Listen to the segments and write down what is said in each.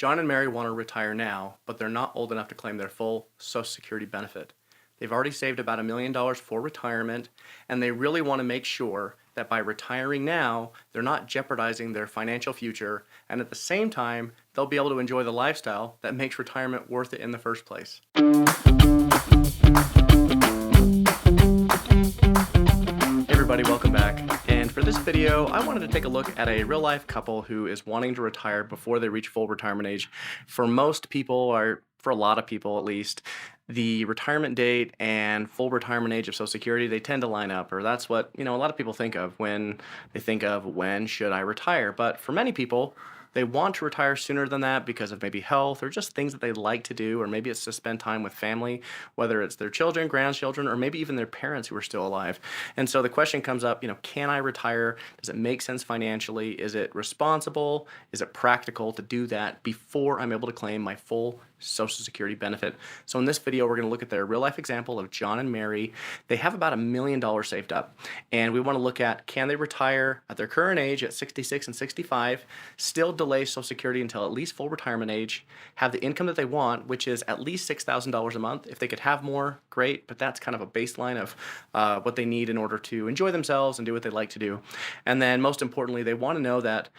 John and Mary want to retire now, but they're not old enough to claim their full Social Security benefit. They've already saved about $1 million for retirement, and they really want to make sure that by retiring now, they're not jeopardizing their financial future, and at the same time, they'll be able to enjoy the lifestyle that makes retirement worth it in the first place. Hey everybody, welcome back. And for this video, I wanted to take a look at a real-life couple who is wanting to retire before they reach full retirement age. For most people, or for a lot of people at least, the retirement date and full retirement age of Social Security, they tend to line up, or that's what, a lot of people think of when they think of when should I retire. But for many people, they want to retire sooner than that because of maybe health or just things that they like to do, or maybe it's to spend time with family, whether it's their children, grandchildren, or maybe even their parents who are still alive. And so the question comes up, can I retire? Does it make sense financially? Is it responsible? Is it practical to do that before I'm able to claim my full Social Security benefit? So in this video, we're going to look at their real life example of John and Mary. They have about $1 million saved up, and we want to look at, can they retire at their current age at 66 and 65, still delay Social Security until at least full retirement age, have the income that they want, which is at least $6,000 a month. If they could have more, great, but that's kind of a baseline of what they need in order to enjoy themselves and do what they like to do. And then most importantly, they want to know that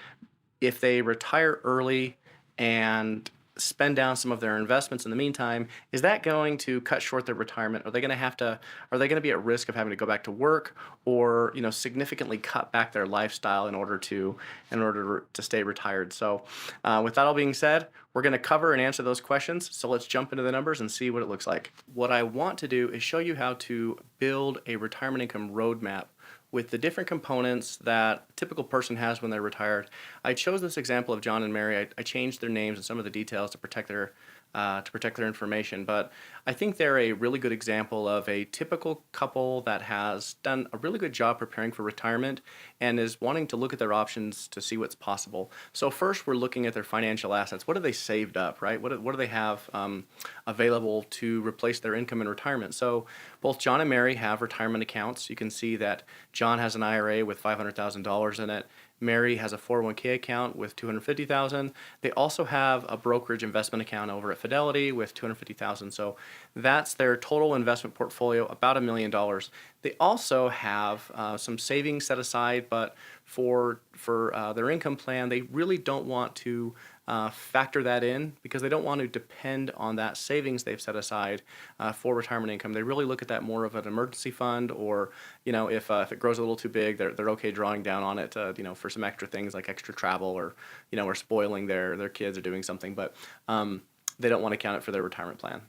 if they retire early and spend down some of their investments in the meantime, is that going to cut short their retirement? Are they going to be at risk of having to go back to work, or significantly cut back their lifestyle in order to stay retired? So with that all being said, we're going to cover and answer those questions. So let's jump into the numbers and see what it looks like. What I want to do is show you how to build a retirement income roadmap with the different components that a typical person has when they're retired. I chose this example of John and Mary. I changed their names and some of the details to protect their information, but I think they're a really good example of a typical couple that has done a really good job preparing for retirement and is wanting to look at their options to see what's possible. So first, we're looking at their financial assets. What have they saved up, right? What do they have available to replace their income in retirement? So both John and Mary have retirement accounts. You can see that John has an IRA with $500,000 in it. Mary has a 401k account with $250,000. They also have a brokerage investment account over at Fidelity with $250,000. So that's their total investment portfolio, about $1 million. They also have some savings set aside, but for their income plan, they really don't want to factor that in because they don't want to depend on that savings they've set aside for retirement income. They really look at that more of an emergency fund, or if it grows a little too big, they're okay drawing down on it for some extra things like extra travel, or or spoiling their kids or doing something, but they don't want to count it for their retirement plan.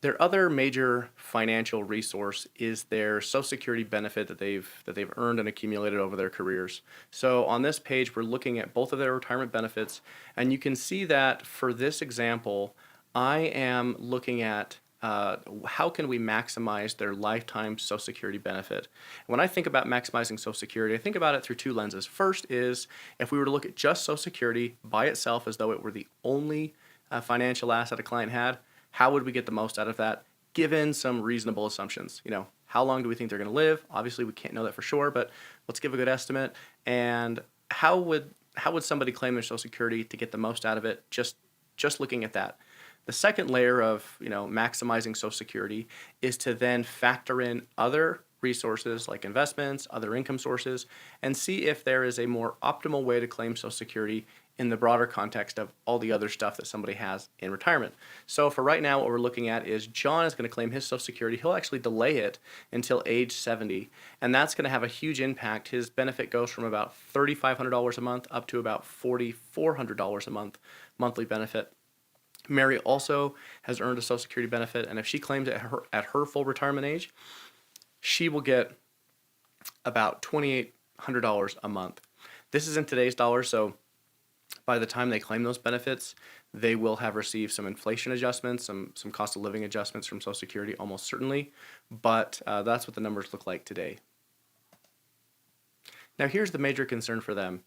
Their other major financial resource is their Social Security benefit that they've earned and accumulated over their careers. So on this page, we're looking at both of their retirement benefits, and you can see that for this example, I am looking at how can we maximize their lifetime Social Security benefit. When I think about maximizing Social Security, I think about it through two lenses. First is, if we were to look at just Social Security by itself as though it were the only financial asset a client had, how would we get the most out of that, given some reasonable assumptions? How long do we think they're going to live? Obviously, we can't know that for sure, but let's give a good estimate. And how would somebody claim their Social Security to get the most out of it, just looking at that? The second layer of maximizing Social Security is to then factor in other resources like investments, other income sources, and see if there is a more optimal way to claim Social Security in the broader context of all the other stuff that somebody has in retirement. So for right now, what we're looking at is John is going to claim his Social Security. He'll actually delay it until age 70, and that's going to have a huge impact. His benefit goes from about $3,500 a month up to about $4,400 a month monthly benefit. Mary also has earned a Social Security benefit, and if she claims it at her full retirement age, she will get about $2,800 a month. This is in today's dollars, so by the time they claim those benefits, they will have received some inflation adjustments, some cost of living adjustments from Social Security, almost certainly, but that's what the numbers look like today. Now here's the major concern for them.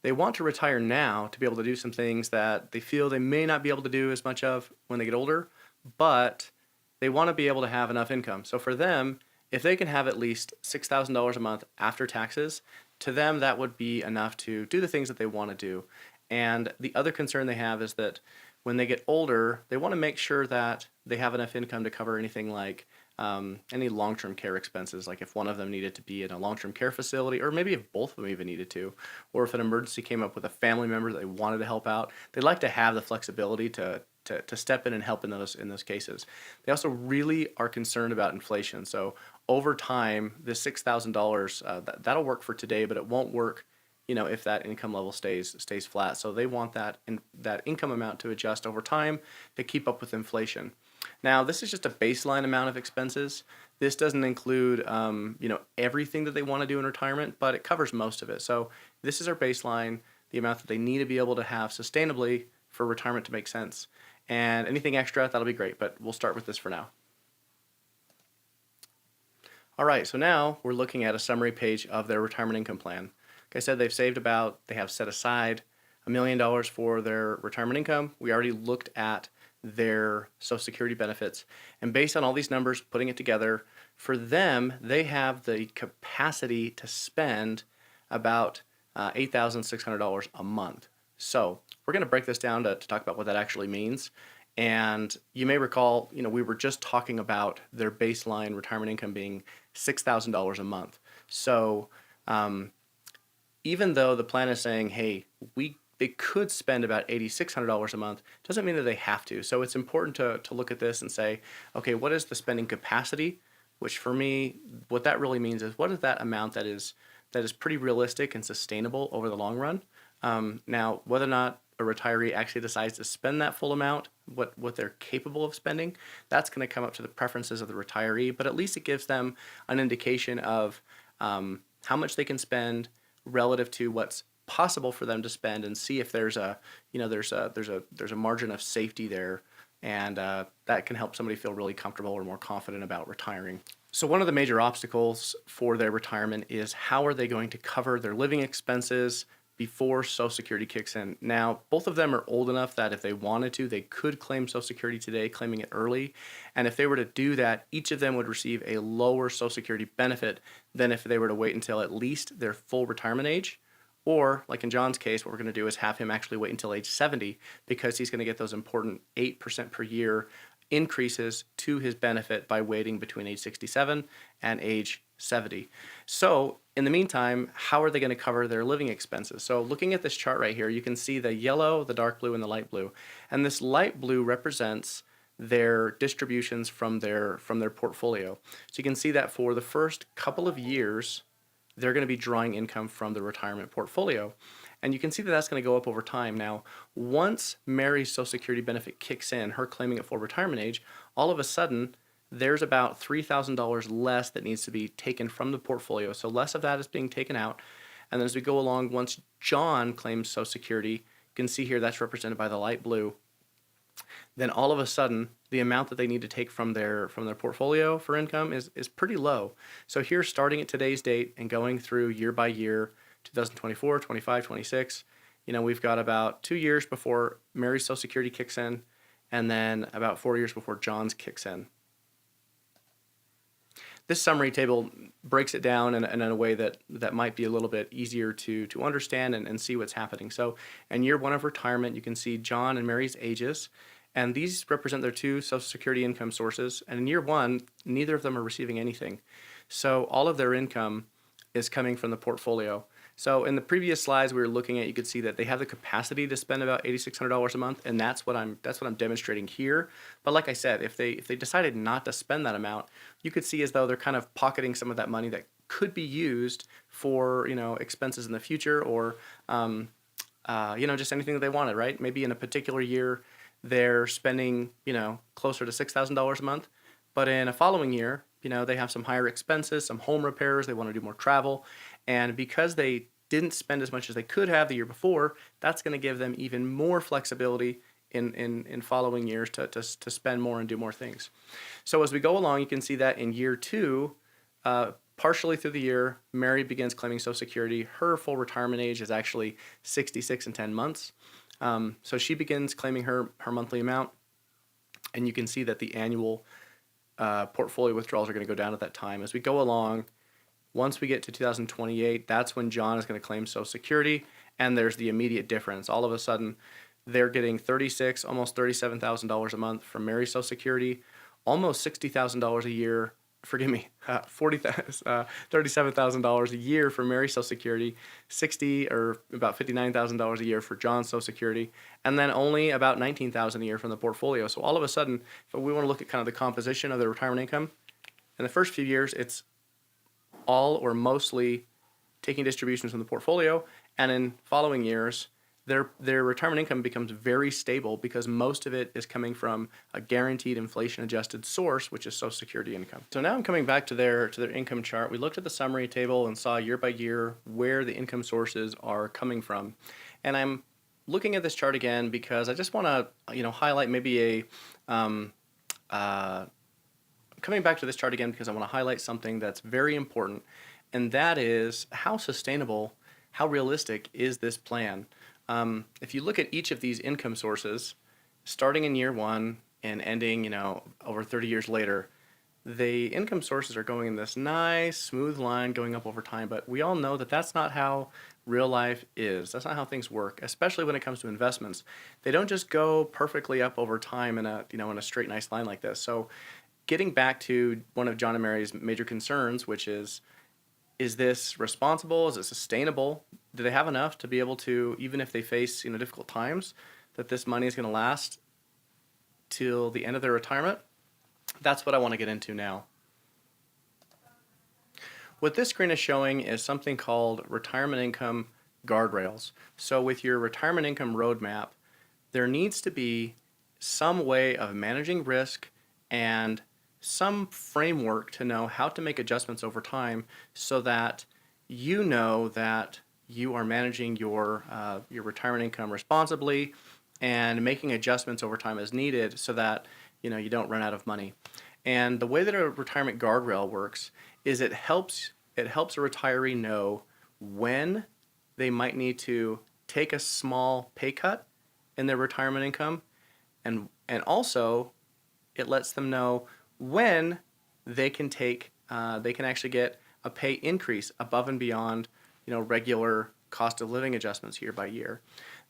They want to retire now to be able to do some things that they feel they may not be able to do as much of when they get older, but they want to be able to have enough income. So for them, if they can have at least $6,000 a month after taxes, to them that would be enough to do the things that they want to do. And the other concern they have is that when they get older, they want to make sure that they have enough income to cover anything like any long-term care expenses, like if one of them needed to be in a long-term care facility, or maybe if both of them even needed to, or if an emergency came up with a family member that they wanted to help out, they'd like to have the flexibility to step in and help in those cases. They also really are concerned about inflation. So over time, this $6,000 that'll work for today, but it won't work, if that income level stays flat. So they want that income amount to adjust over time to keep up with inflation. Now, this is just a baseline amount of expenses. This doesn't include, everything that they want to do in retirement, but it covers most of it. So this is our baseline, the amount that they need to be able to have sustainably for retirement to make sense. And anything extra, that'll be great, but we'll start with this for now. All right, so now we're looking at a summary page of their retirement income plan. Like I said, they have set aside $1 million for their retirement income. We already looked at their Social Security benefits. And based on all these numbers, putting it together, for them, they have the capacity to spend about $8,600 a month. So we're going to break this down to talk about what that actually means. And you may recall, we were just talking about their baseline retirement income being $6,000 a month. So even though the plan is saying, hey, they could spend about $8,600 a month, doesn't mean that they have to. So it's important to look at this and say, okay, what is the spending capacity? Which for me, what that really means is what is that amount that is pretty realistic and sustainable over the long run? Now, whether or not a retiree actually decides to spend that full amount, what they're capable of spending, that's going to come up to the preferences of the retiree, but at least it gives them an indication of how much they can spend relative to what's possible for them to spend, and see if there's a margin of safety there, and that can help somebody feel really comfortable or more confident about retiring. So one of the major obstacles for their retirement is how are they going to cover their living expenses before Social Security kicks in. Now, both of them are old enough that if they wanted to, they could claim Social Security today, claiming it early. And if they were to do that, each of them would receive a lower Social Security benefit than if they were to wait until at least their full retirement age. Or, like in John's case, what we're going to do is have him actually wait until age 70, because he's going to get those important 8% per year increases to his benefit by waiting between age 67 and age 70. So in the meantime, how are they going to cover their living expenses? So looking at this chart right here, you can see the yellow, the dark blue, and the light blue. And this light blue represents their distributions from their portfolio. So you can see that for the first couple of years, they're going to be drawing income from the retirement portfolio. And you can see that that's going to go up over time. Now, once Mary's Social Security benefit kicks in, her claiming it for retirement age, all of a sudden, there's about $3,000 less that needs to be taken from the portfolio. So less of that is being taken out. And then as we go along, once John claims Social Security, you can see here that's represented by the light blue. Then all of a sudden, the amount that they need to take from their portfolio for income is pretty low. So here, starting at today's date and going through year by year, 2024, 25, 26, we've got about 2 years before Mary's Social Security kicks in, and then about 4 years before John's kicks in. This summary table breaks it down in a way that might be a little bit easier to understand and see what's happening. So in year one of retirement, you can see John and Mary's ages, and these represent their two Social Security income sources. And in year one, neither of them are receiving anything. So all of their income is coming from the portfolio. So in the previous slides we were looking at, you could see that they have the capacity to spend about $8,600 a month, and that's what I'm demonstrating here. But like I said, if they decided not to spend that amount, you could see as though they're kind of pocketing some of that money that could be used for expenses in the future, or just anything that they wanted, right? Maybe in a particular year they're spending closer to $6,000 a month, but in a following year they have some higher expenses, some home repairs, they want to do more travel. And because they didn't spend as much as they could have the year before, that's going to give them even more flexibility in following years to spend more and do more things. So as we go along, you can see that in year two, partially through the year, Mary begins claiming Social Security. Her full retirement age is actually 66 and 10 months. So she begins claiming her monthly amount, and you can see that the annual portfolio withdrawals are going to go down at that time. As we go along, once we get to 2028, that's when John is going to claim Social Security, and there's the immediate difference. All of a sudden, they're getting almost $37,000 a month from Mary's Social Security, almost $60,000 a year. Forgive me, $37,000 a year for Mary's Social Security, or about $59,000 a year for John's Social Security, and then only about $19,000 a year from the portfolio. So all of a sudden, if we want to look at kind of the composition of their retirement income, in the first few years, it's all or mostly taking distributions from the portfolio, and in following years, their retirement income becomes very stable because most of it is coming from a guaranteed inflation-adjusted source, which is Social Security income. So now I'm coming back to their income chart. We looked at the summary table and saw year by year where the income sources are coming from, and I'm looking at this chart again because I just want to highlight maybe coming back to this chart again because I want to highlight something that's very important, and that is how sustainable, how realistic is this plan. If you look at each of these income sources, starting in year one and ending, over 30 years later, the income sources are going in this nice, smooth line going up over time, but we all know that that's not how real life is. That's not how things work, especially when it comes to investments. They don't just go perfectly up over time in a straight, nice line like this. So getting back to one of John and Mary's major concerns, which is this responsible? Is it sustainable? Do they have enough to be able to, even if they face difficult times, that this money is going to last till the end of their retirement? That's what I want to get into now. What this screen is showing is something called retirement income guardrails. So with your retirement income roadmap, there needs to be some way of managing risk and some framework to know how to make adjustments over time so that you know that you are managing your retirement income responsibly and making adjustments over time as needed so that you don't run out of money. And the way that a retirement guardrail works is it helps a retiree know when they might need to take a small pay cut in their retirement income, and also it lets them know when they can actually get a pay increase above and beyond regular cost of living adjustments year by year.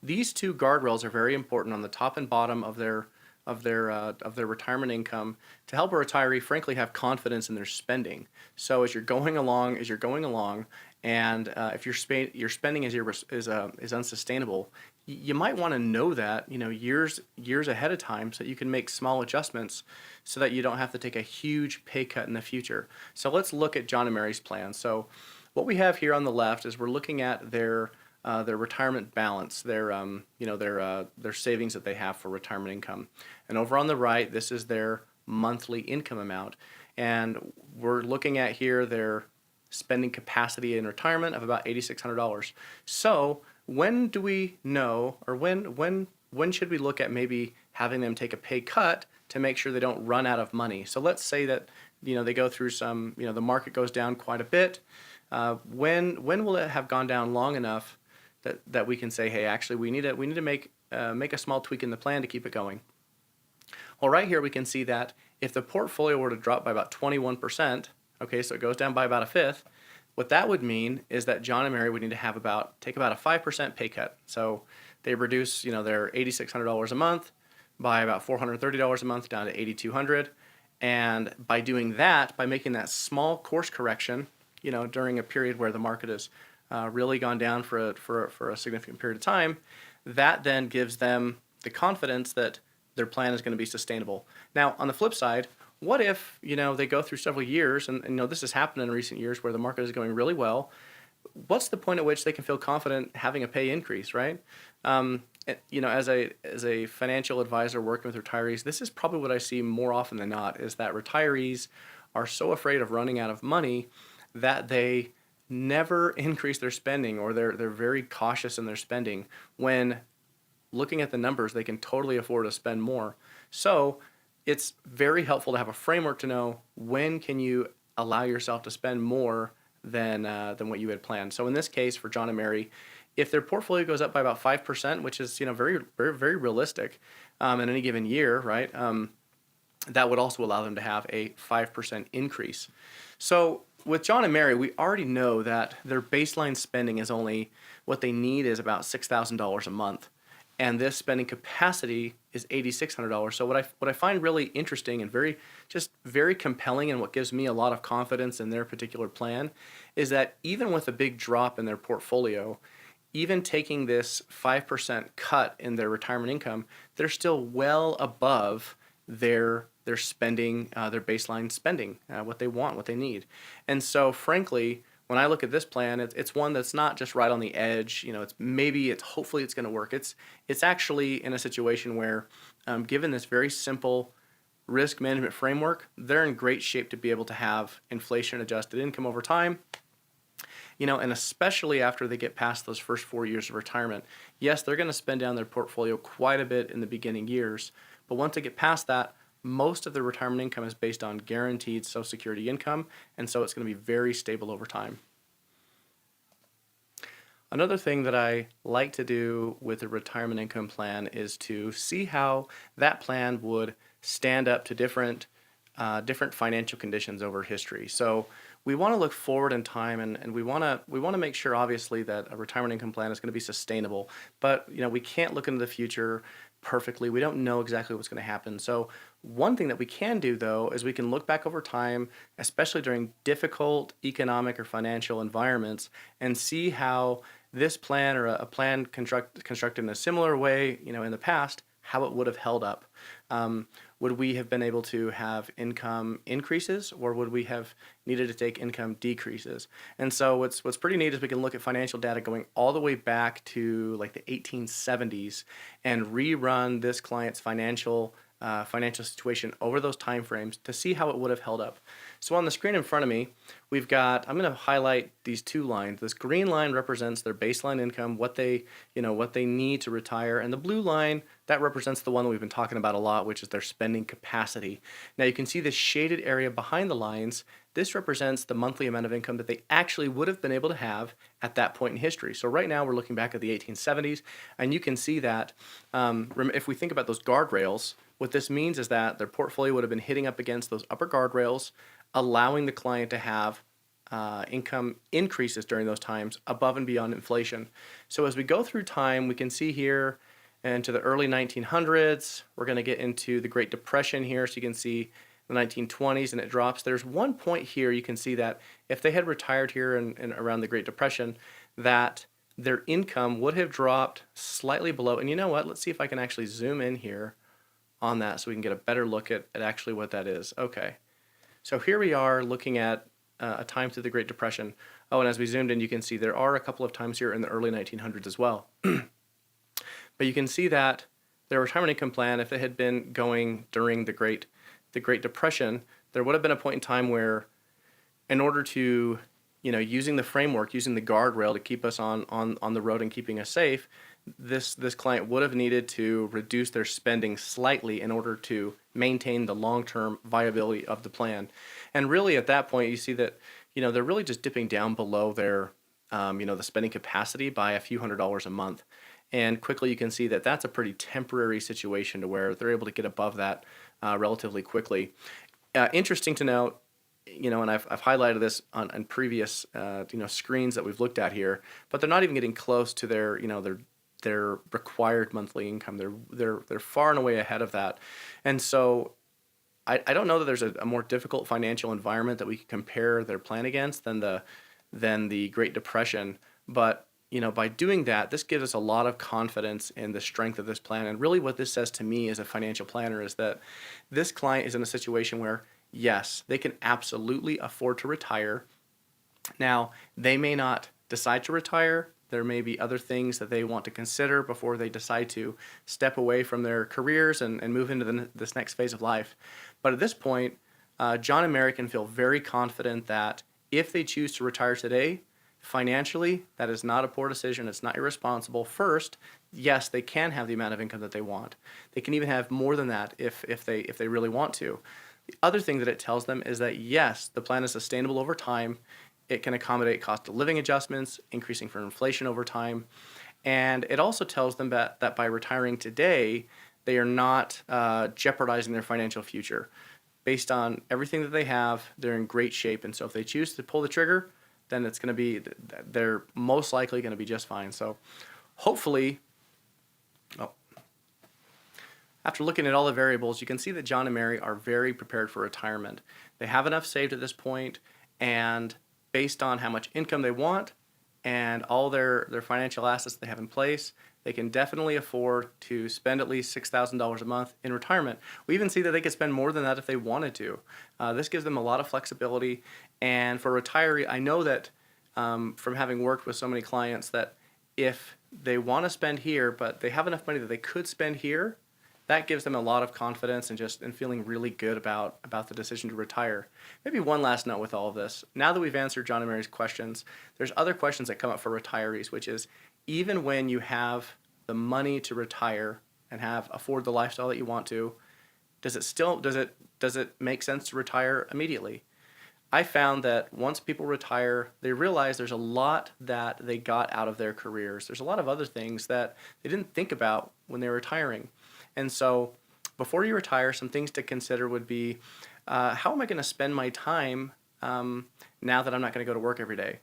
These two guardrails are very important on the top and bottom of their retirement income to help a retiree frankly have confidence in their spending. So as you're going along, and if your spending is unsustainable, you might want to know that years ahead of time so that you can make small adjustments so that you don't have to take a huge pay cut in the future. So let's look at John and Mary's plan. So what we have here on the left is we're looking at their retirement balance, their savings that they have for retirement income, and over on the right, this is their monthly income amount, and we're looking at here their spending capacity in retirement of about $8,600. So when do we know, or when should we look at maybe having them take a pay cut to make sure they don't run out of money? So let's say that they go through some, the market goes down quite a bit. When will it have gone down long enough that we can say, hey, actually we need to make a small tweak in the plan to keep it going? Well, right here we can see that if the portfolio were to drop by about 21%, okay, so it goes down by about a fifth, what that would mean is that John and Mary would need to take about a 5% pay cut. So they reduce, their $8,600 a month by about $430 a month down to $8,200. And by doing that, by making that small course correction, during a period where the market has really gone down for a significant period of time, that then gives them the confidence that their plan is going to be sustainable. Now, on the flip side, what if they go through several years, and this has happened in recent years where the market is going really well? What's the point at which they can feel confident having a pay increase, right? As a financial advisor working with retirees, this is probably what I see more often than not, is that retirees are so afraid of running out of money that they never increase their spending, or they're very cautious in their spending when looking at the numbers they can totally afford to spend more. So it's very helpful to have a framework to know when can you allow yourself to spend more than what you had planned. So in this case, for John and Mary, if their portfolio goes up by about 5%, which is very, very, very realistic in any given year, right? That would also allow them to have a 5% increase. So with John and Mary, we already know that their baseline spending is only what they need is about $6,000 a month, and this spending capacity is $8,600. So what I find really interesting and very compelling, and what gives me a lot of confidence in their particular plan, is that even with a big drop in their portfolio, even taking this 5% cut in their retirement income, they're still well above their spending, their baseline spending, what they want, what they need. And so, frankly, when I look at this plan, it's one that's not just right on the edge. It's hopefully it's going to work. It's actually in a situation where, given this very simple risk management framework, they're in great shape to be able to have inflation adjusted income over time. And especially after they get past those first 4 years of retirement. Yes, they're going to spend down their portfolio quite a bit in the beginning years, but once they get past that, most of their retirement income is based on guaranteed Social Security income, and so it's going to be very stable over time. Another thing that I like to do with a retirement income plan is to see how that plan would stand up to different financial conditions over history. So we want to look forward in time, and we want to make sure, obviously, that a retirement income plan is going to be sustainable. But we can't look into the future perfectly. We don't know exactly what's going to happen. So one thing that we can do, though, is we can look back over time, especially during difficult economic or financial environments, and see how this plan or a plan constructed in a similar way, in the past, how it would have held up. Would we have been able to have income increases, or would we have needed to take income decreases? And so what's pretty neat is we can look at financial data going all the way back to like the 1870s and rerun this client's financial situation over those time frames to see how it would have held up. So on the screen in front of me, I'm going to highlight these two lines. This green line represents their baseline income, what they need to retire, and the blue line, that represents the one that we've been talking about a lot, which is their spending capacity. Now you can see this shaded area behind the lines. This represents the monthly amount of income that they actually would have been able to have at that point in history. So right now we're looking back at the 1870s, and you can see that if we think about those guardrails, what this means is that their portfolio would have been hitting up against those upper guardrails, allowing the client to have income increases during those times above and beyond inflation. So as we go through time, we can see here into the early 1900s, we're going to get into the Great Depression here. So you can see the 1920s, and it drops. There's one point here you can see that if they had retired here in around the Great Depression, that their income would have dropped slightly below. And you know what? Let's see if I can actually zoom in here on that so we can get a better look at actually what that is. Okay. So here we are looking at a time through the Great Depression. Oh, and as we zoomed in, you can see there are a couple of times here in the early 1900s as well. But you can see that their retirement income plan, if it had been going during the Great Depression, there would have been a point in time where, in order to, using the framework, using the guardrail to keep us on the road and keeping us safe, this client would have needed to reduce their spending slightly in order to maintain the long-term viability of the plan. And really at that point, you see that, they're really just dipping down below their, the spending capacity by a few $100s a month. And quickly you can see that that's a pretty temporary situation to where they're able to get above that relatively quickly. Interesting to note, and I've highlighted this on previous screens that we've looked at here, but they're not even getting close to their required monthly income. They're far and away ahead of that. And so I don't know that there's a more difficult financial environment that we can compare their plan against than the Great Depression. But by doing that, this gives us a lot of confidence in the strength of this plan. And really what this says to me as a financial planner is that this client is in a situation where, yes, they can absolutely afford to retire. Now, they may not decide to retire. There may be other things that they want to consider before they decide to step away from their careers and move into this next phase of life. But at this point, John and Mary can feel very confident that if they choose to retire today, financially, that is not a poor decision. It's not irresponsible. First, yes, they can have the amount of income that they want. They can even have more than that if they really want to. The other thing that it tells them is that, yes, the plan is sustainable over time. It can accommodate cost of living adjustments, increasing for inflation over time. And it also tells them that by retiring today, they are not jeopardizing their financial future. based on everything that they have, they're in great shape. And so if they choose to pull the trigger, then it's going to be, they're most likely going to be just fine. So hopefully, after looking at all the variables, you can see that John and Mary are very prepared for retirement. They have enough saved at this point, and based on how much income they want and all their financial assets they have in place, they can definitely afford to spend at least $6,000 a month in retirement. We even see that they could spend more than that if they wanted to. This gives them a lot of flexibility, and for a retiree, I know that from having worked with so many clients that if they want to spend here, but they have enough money that they could spend here, that gives them a lot of confidence and feeling really good about the decision to retire. Maybe one last note with all of this. Now that we've answered John and Mary's questions, there's other questions that come up for retirees, which is, even when you have the money to retire and afford the lifestyle that you want to, does it make sense to retire immediately? I found that once people retire, they realize there's a lot that they got out of their careers. There's a lot of other things that they didn't think about when they were retiring. And so before you retire, some things to consider would be, how am I going to spend my time now that I'm not going to go to work every day?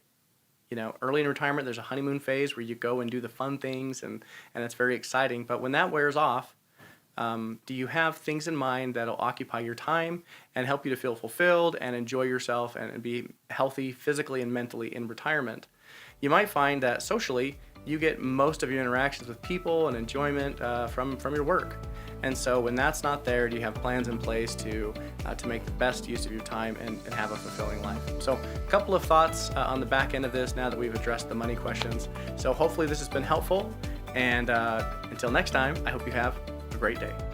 You know, early in retirement, there's a honeymoon phase where you go and do the fun things, and it's very exciting. But when that wears off, do you have things in mind that'll occupy your time and help you to feel fulfilled and enjoy yourself and be healthy physically and mentally in retirement? You might find that socially, you get most of your interactions with people and enjoyment from your work. And so when that's not there, do you have plans in place to make the best use of your time and have a fulfilling life? So a couple of thoughts on the back end of this now that we've addressed the money questions. So hopefully this has been helpful. And until next time, I hope you have a great day.